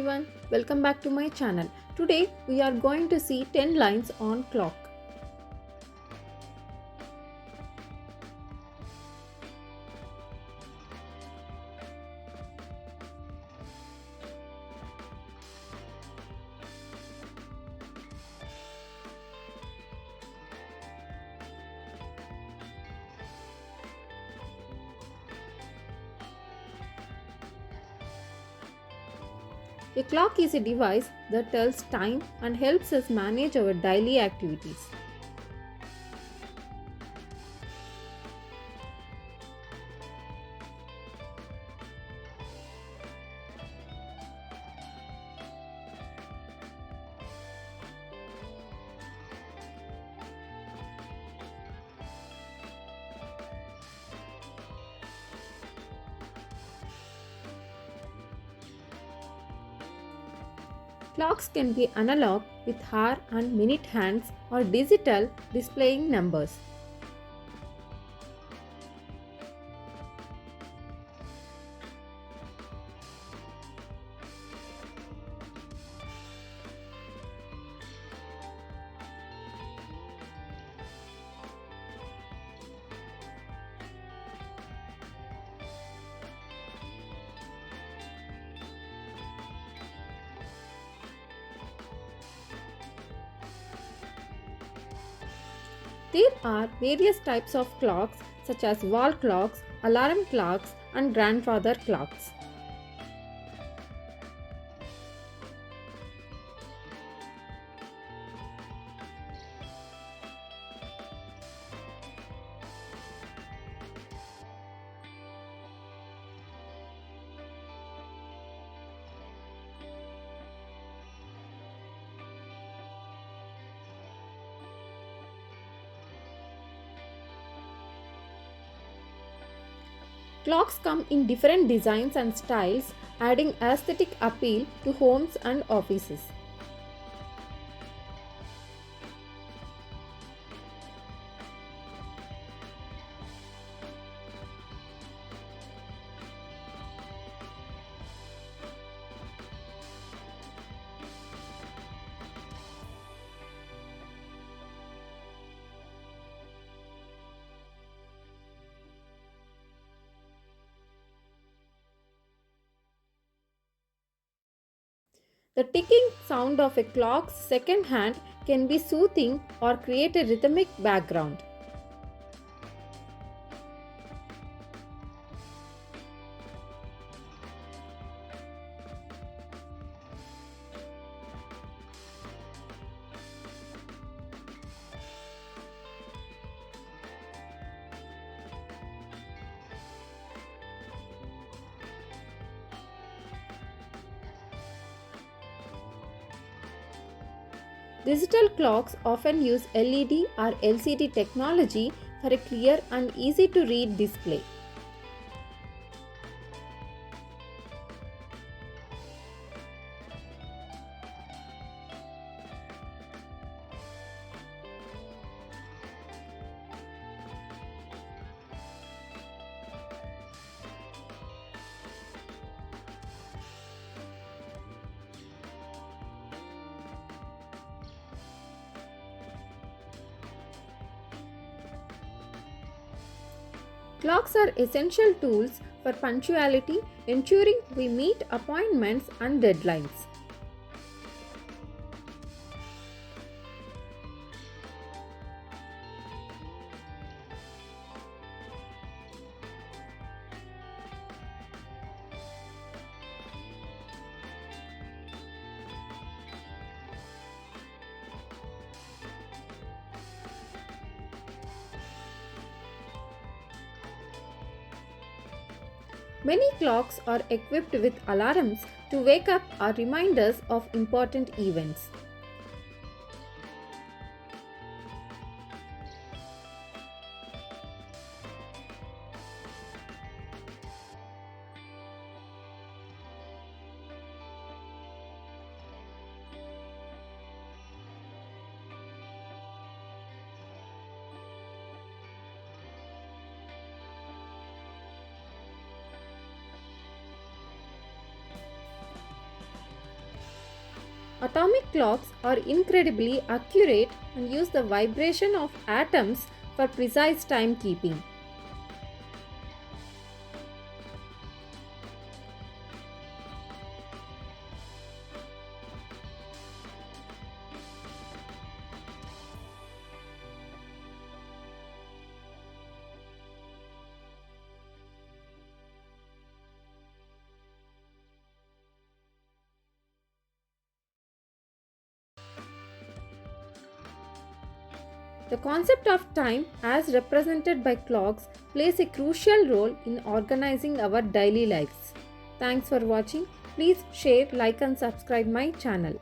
everyone, welcome back to my channel. Today we are going to see 10 lines on clock. A clock is a device that tells time and helps us manage our daily activities. Clocks can be analog with hour and minute hands or digital displaying numbers. There are various types of clocks such as wall clocks, alarm clocks, and grandfather clocks. Clocks come in different designs and styles, adding aesthetic appeal to homes and offices. The ticking sound of a clock's second hand can be soothing or create a rhythmic background. Digital clocks often use LED or LCD technology for a clear and easy to read display. Clocks are essential tools for punctuality, ensuring we meet appointments and deadlines. Many clocks are equipped with alarms to wake up or remind us of important events. Atomic clocks are incredibly accurate and use the vibration of atoms for precise timekeeping. The concept of time, as represented by clocks, plays a crucial role in organizing our daily lives. Thanks for watching. Please share, like, and subscribe my channel.